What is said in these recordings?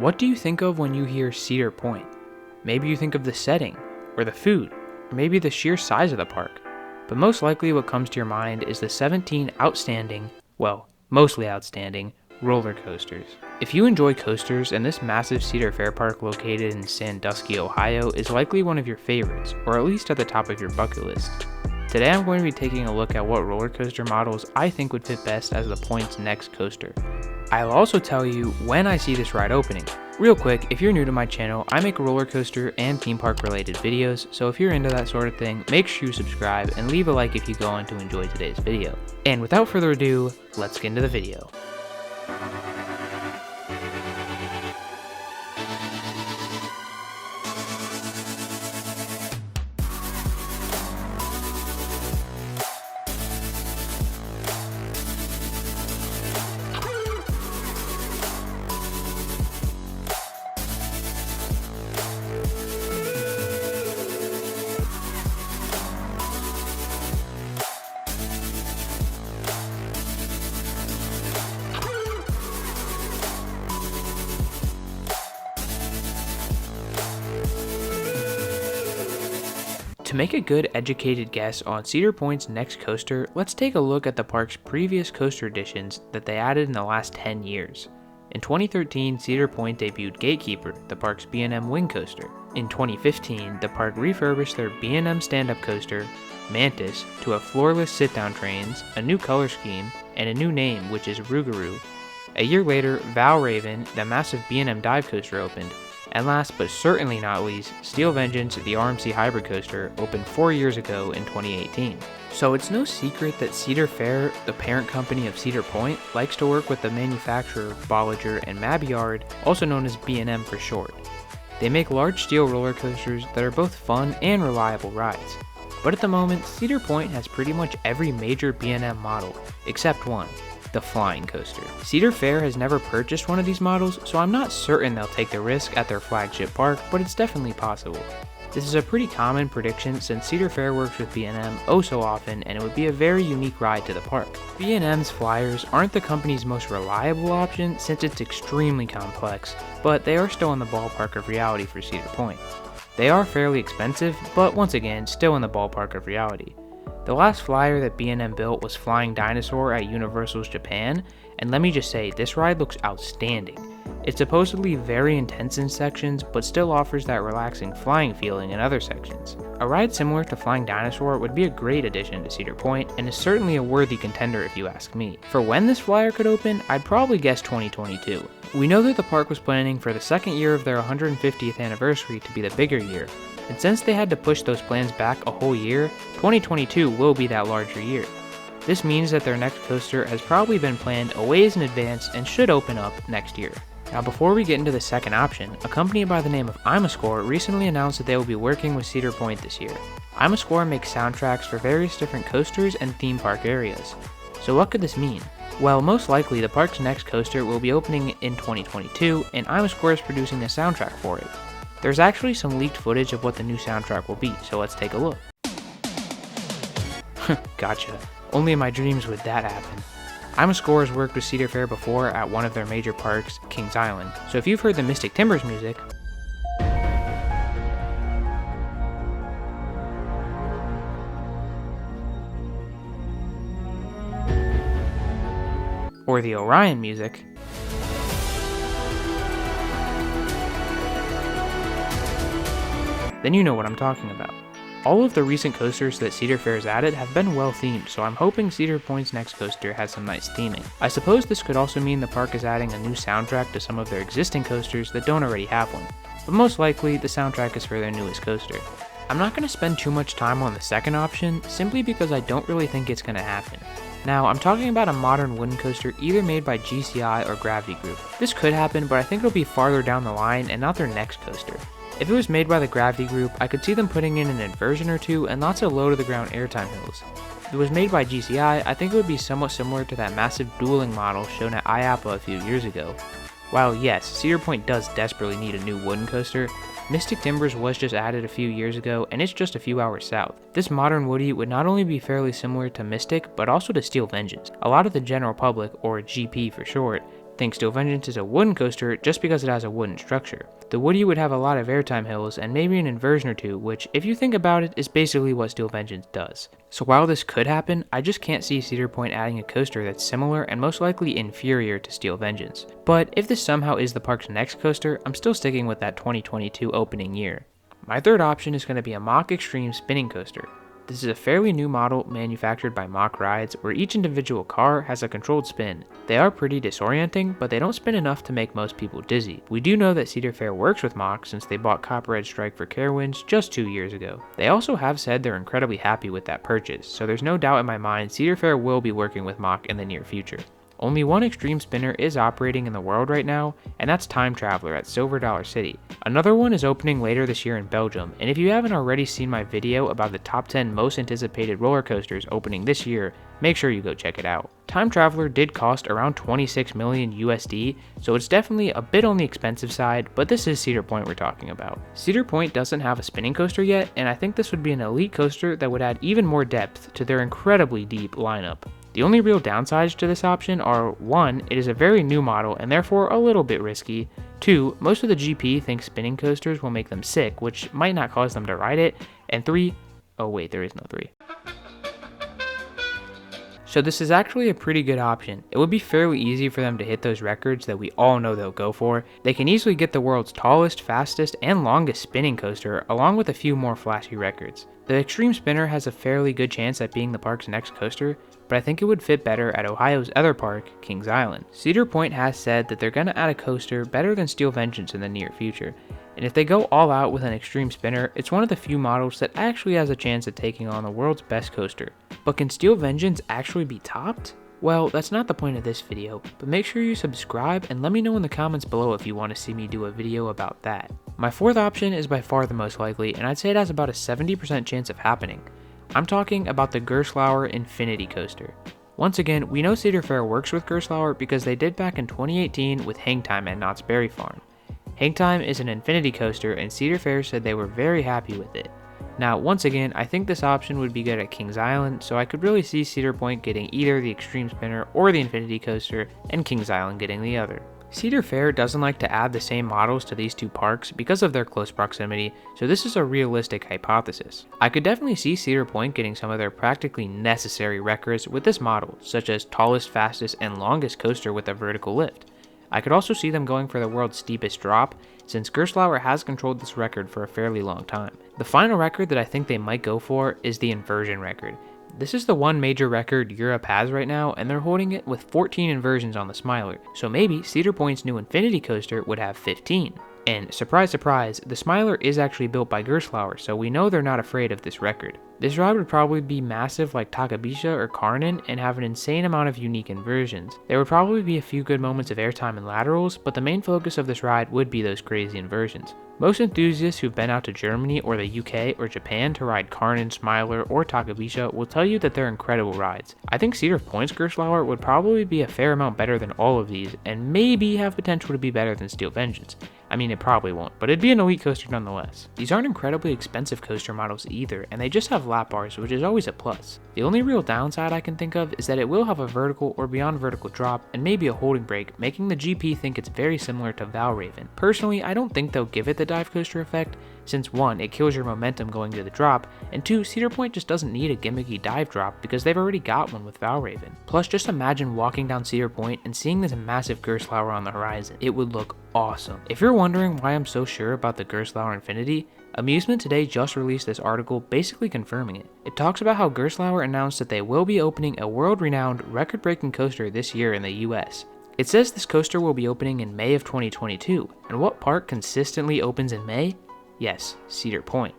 What do you think of when you hear Cedar Point? Maybe you think of the setting, or the food, or maybe the sheer size of the park. But most likely what comes to your mind is the 17 outstanding, well, mostly outstanding, roller coasters. If you enjoy coasters, and this massive Cedar Fair park located in Sandusky, Ohio is likely one of your favorites, or at least at the top of your bucket list. Today I'm going to be taking a look at what roller coaster models I think would fit best as the Point's next coaster. I'll also tell you when I see this ride opening. Real quick, if you're new to my channel, I make roller coaster and theme park related videos, so if you're into that sort of thing, make sure you subscribe and leave a like if you go on to enjoy today's video. And without further ado, let's get into the video. To make a good educated guess on Cedar Point's next coaster, let's take a look at the park's previous coaster additions that they added in the last 10 years. In 2013, Cedar Point debuted Gatekeeper, the park's B&M wing coaster. In 2015, the park refurbished their B&M stand-up coaster, Mantis, to have floorless sit-down trains, a new color scheme, and a new name, which is Rougarou. A year later, Val Raven, the massive B&M dive coaster, opened. And last but certainly not least, Steel Vengeance, the RMC hybrid coaster, opened 4 years ago in 2018. So it's no secret that Cedar Fair, the parent company of Cedar Point, likes to work with the manufacturer Bolliger and Mabilliard, also known as B&M for short. They make large steel roller coasters that are both fun and reliable rides. But at the moment, Cedar Point has pretty much every major B&M model, except one. The flying coaster. Cedar Fair has never purchased one of these models, so I'm not certain they'll take the risk at their flagship park, but it's definitely possible. This is a pretty common prediction since Cedar Fair works with B&M oh so often, and it would be a very unique ride to the park. B&M's flyers aren't the company's most reliable option since it's extremely complex, but they are still in the ballpark of reality for Cedar Point. They are fairly expensive, but once again, still in the ballpark of reality. The last flyer that B&M built was Flying Dinosaur at Universal's Japan, and let me just say, this ride looks outstanding. It's supposedly very intense in sections, but still offers that relaxing flying feeling in other sections. A ride similar to Flying Dinosaur would be a great addition to Cedar Point, and is certainly a worthy contender if you ask me. For when this flyer could open, I'd probably guess 2022. We know that the park was planning for the second year of their 150th anniversary to be the bigger year, and since they had to push those plans back a whole year, 2022 will be that larger year. This means that their next coaster has probably been planned a ways in advance and should open up next year. Now before we get into the second option, a company by the name of Imascore recently announced that they will be working with Cedar Point this year. Imascore makes soundtracks for various different coasters and theme park areas. So what could this mean? Well, most likely the park's next coaster will be opening in 2022, and Imascore is producing the soundtrack for it. There's actually some leaked footage of what the new soundtrack will be, so let's take a look. Gotcha. Only in my dreams would that happen. Imascore has worked with Cedar Fair before at one of their major parks, Kings Island, so if you've heard the Mystic Timbers music, or the Orion music, then you know what I'm talking about. All of the recent coasters that Cedar Fair's added have been well themed, so I'm hoping Cedar Point's next coaster has some nice theming. I suppose this could also mean the park is adding a new soundtrack to some of their existing coasters that don't already have one, but most likely the soundtrack is for their newest coaster. I'm not going to spend too much time on the second option, simply because I don't really think it's going to happen. Now, I'm talking about a modern wooden coaster either made by GCI or Gravity Group. This could happen, but I think it'll be farther down the line and not their next coaster. If it was made by the Gravity Group, I could see them putting in an inversion or two and lots of low-to-the-ground airtime hills. If it was made by GCI, I think it would be somewhat similar to that massive dueling model shown at IAAPA a few years ago. While yes, Cedar Point does desperately need a new wooden coaster, Mystic Timbers was just added a few years ago, and it's just a few hours south. This modern Woody would not only be fairly similar to Mystic, but also to Steel Vengeance. A lot of the general public, or GP for short, think Steel Vengeance is a wooden coaster just because it has a wooden structure. The Woody would have a lot of airtime hills and maybe an inversion or two, which, if you think about it, is basically what Steel Vengeance does. So while this could happen, I just can't see Cedar Point adding a coaster that's similar and most likely inferior to Steel Vengeance. But if this somehow is the park's next coaster, I'm still sticking with that 2022 opening year. My third option is going to be a Mach Xtreme spinning coaster. This is a fairly new model manufactured by Mach Rides where each individual car has a controlled spin. They are pretty disorienting, but they don't spin enough to make most people dizzy. We do know that Cedar Fair works with Mach since they bought Copperhead Strike for Carowinds just 2 years ago. They also have said they're incredibly happy with that purchase, so there's no doubt in my mind Cedar Fair will be working with Mach in the near future. Only one Xtreme spinner is operating in the world right now, and that's Time Traveler at Silver Dollar City. Another one is opening later this year in Belgium, and if you haven't already seen my video about the top 10 most anticipated roller coasters opening this year, make sure you go check it out. Time Traveler did cost around 26 million USD, so it's definitely a bit on the expensive side, but this is Cedar Point we're talking about. Cedar Point doesn't have a spinning coaster yet, and I think this would be an elite coaster that would add even more depth to their incredibly deep lineup. The only real downsides to this option are 1. It is a very new model and therefore a little bit risky. 2. Most of the GP thinks spinning coasters will make them sick, which might not cause them to ride it. And 3. Oh wait, there is no 3. So this is actually a pretty good option. It would be fairly easy for them to hit those records that we all know they'll go for. They can easily get the world's tallest, fastest, and longest spinning coaster, along with a few more flashy records. The Xtreme Spinner has a fairly good chance at being the park's next coaster, but I think it would fit better at Ohio's other park, Kings Island. Cedar Point has said that they're going to add a coaster better than Steel Vengeance in the near future, and if they go all out with an Xtreme Spinner, it's one of the few models that actually has a chance at taking on the world's best coaster. But can Steel Vengeance actually be topped? Well, that's not the point of this video, but make sure you subscribe and let me know in the comments below if you want to see me do a video about that. My fourth option is by far the most likely, and I'd say it has about a 70% chance of happening. I'm talking about the Gerstlauer Infinity Coaster. Once again, we know Cedar Fair works with Gerstlauer because they did back in 2018 with Hang Time at Knott's Berry Farm. Hang Time is an infinity coaster and Cedar Fair said they were very happy with it. Now, once again, I think this option would be good at Kings Island, so I could really see Cedar Point getting either the Xtreme Spinner or the Infinity Coaster, and Kings Island getting the other. Cedar Fair doesn't like to add the same models to these two parks because of their close proximity, so this is a realistic hypothesis. I could definitely see Cedar Point getting some of their practically necessary records with this model, such as tallest, fastest, and longest coaster with a vertical lift. I could also see them going for the world's steepest drop, since Gerstlauer has controlled this record for a fairly long time. The final record that I think they might go for is the inversion record. This is the one major record Europe has right now, and they're holding it with 14 inversions on the Smiler, so maybe Cedar Point's new Infinity Coaster would have 15. And surprise surprise, the Smiler is actually built by Gerstlauer, so we know they're not afraid of this record. This ride would probably be massive like Takabisha or Karnan and have an insane amount of unique inversions. There would probably be a few good moments of airtime and laterals, but the main focus of this ride would be those crazy inversions. Most enthusiasts who've been out to Germany or the UK or Japan to ride Karnan, Smiler, or Takabisha will tell you that they're incredible rides. I think Cedar Point's Gerstlauer would probably be a fair amount better than all of these, and maybe have potential to be better than Steel Vengeance. I mean, it probably won't, but it'd be an elite coaster nonetheless. These aren't incredibly expensive coaster models either, and they just have lap bars, which is always a plus. The only real downside I can think of is that it will have a vertical or beyond vertical drop and maybe a holding brake, making the GP think it's very similar to Valraven. Personally, I don't think they'll give it the dive coaster effect, since 1, it kills your momentum going to the drop, and 2, Cedar Point just doesn't need a gimmicky dive drop because they've already got one with Valraven. Plus, just imagine walking down Cedar Point and seeing this massive Gerstlauer on the horizon. It would look awesome. If you're wondering why I'm so sure about the Gerstlauer Infinity, Amusement Today just released this article basically confirming it. It talks about how Gerstlauer announced that they will be opening a world-renowned, record-breaking coaster this year in the US. It says this coaster will be opening in May of 2022, and what park consistently opens in May? Yes, Cedar Point.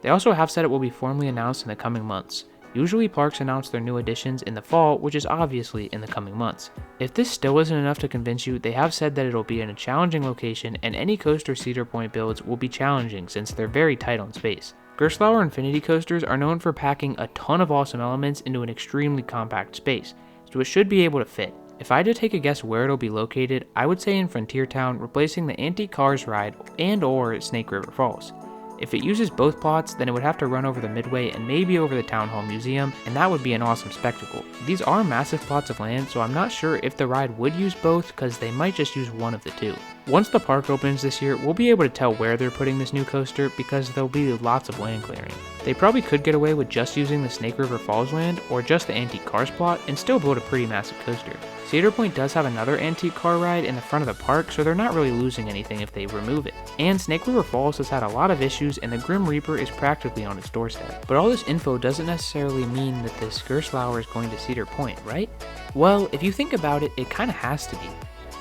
They also have said it will be formally announced in the coming months. Usually parks announce their new additions in the fall, which is obviously in the coming months. If this still isn't enough to convince you, they have said that it'll be in a challenging location, and any coaster Cedar Point builds will be challenging since they're very tight on space. Gerstlauer Infinity coasters are known for packing a ton of awesome elements into an extremely compact space, so it should be able to fit. If I had to take a guess where it'll be located, I would say in Frontier Town, replacing the Antique Cars ride and or Snake River Falls. If it uses both plots, then it would have to run over the Midway and maybe over the Town Hall Museum, and that would be an awesome spectacle. These are massive plots of land, so I'm not sure if the ride would use both, because they might just use one of the two. Once the park opens this year, we'll be able to tell where they're putting this new coaster because there'll be lots of land clearing. They probably could get away with just using the Snake River Falls land or just the Antique Cars plot and still build a pretty massive coaster. Cedar Point does have another antique car ride in the front of the park, so they're not really losing anything if they remove it. And Snake River Falls has had a lot of issues and the Grim Reaper is practically on its doorstep. But all this info doesn't necessarily mean that this Gerstlauer is going to Cedar Point, right? Well, if you think about it, it kinda has to be.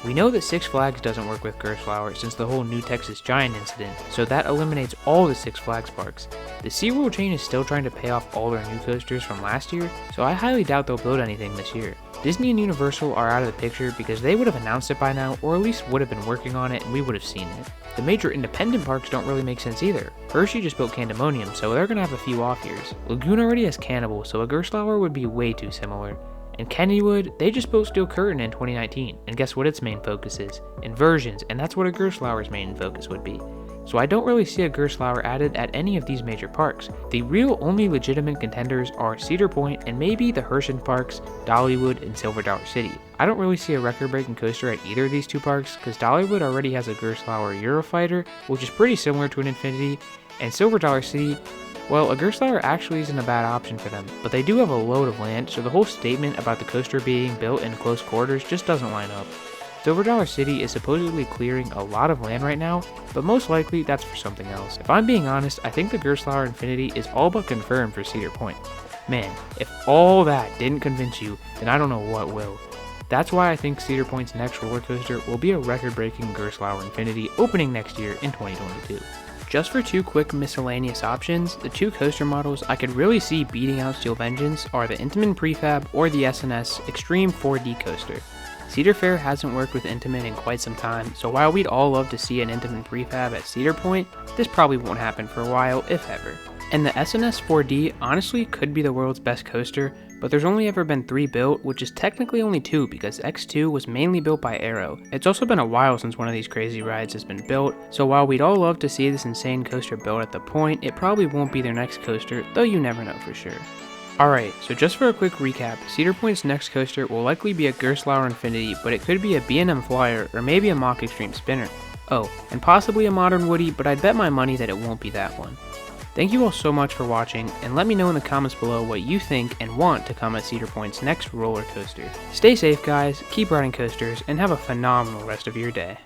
We know that Six Flags doesn't work with Gerstlauer since the whole New Texas Giant incident, so that eliminates all the Six Flags parks. The SeaWorld chain is still trying to pay off all their new coasters from last year, so I highly doubt they'll build anything this year. Disney and Universal are out of the picture because they would have announced it by now, or at least would have been working on it and we would have seen it. The major independent parks don't really make sense either. Hershey just built Candemonium, so they're gonna have a few off years. Lagoon already has Cannibal, so a Gerstlauer would be way too similar. And Kennywood, they just built Steel Curtain in 2019, and guess what its main focus is? Inversions, and that's what a Gerstlauer's main focus would be. So I don't really see a Gerstlauer added at any of these major parks. The real only legitimate contenders are Cedar Point and maybe the Hershey parks, Dollywood, and Silver Dollar City. I don't really see a record-breaking coaster at either of these two parks because Dollywood already has a Gerstlauer Eurofighter, which is pretty similar to an Infinity, and Silver Dollar City, well, a Gerstlauer actually isn't a bad option for them, but they do have a load of land, so the whole statement about the coaster being built in close quarters just doesn't line up. Silver Dollar City is supposedly clearing a lot of land right now, but most likely that's for something else. If I'm being honest, I think the Gerstlauer Infinity is all but confirmed for Cedar Point. Man, if all that didn't convince you, then I don't know what will. That's why I think Cedar Point's next roller coaster will be a record-breaking Gerstlauer Infinity opening next year in 2022. Just for two quick miscellaneous options, the two coaster models I could really see beating out Steel Vengeance are the Intamin Prefab or the SNS Xtreme 4D coaster. Cedar Fair hasn't worked with Intamin in quite some time, so while we'd all love to see an Intamin Prefab at Cedar Point, this probably won't happen for a while, if ever. And the SNS 4D honestly could be the world's best coaster, but there's only ever been 3 built, which is technically only 2 because X2 was mainly built by Arrow. It's also been a while since one of these crazy rides has been built, so while we'd all love to see this insane coaster built at the Point, it probably won't be their next coaster, though you never know for sure. Alright, so just for a quick recap, Cedar Point's next coaster will likely be a Gerstlauer Infinity, but it could be a B&M Flyer or maybe a Mach Extreme Spinner. Oh, and possibly a Modern Woody, but I'd bet my money that it won't be that one. Thank you all so much for watching, and let me know in the comments below what you think and want to come at Cedar Point's next roller coaster. Stay safe guys, keep riding coasters, and have a phenomenal rest of your day.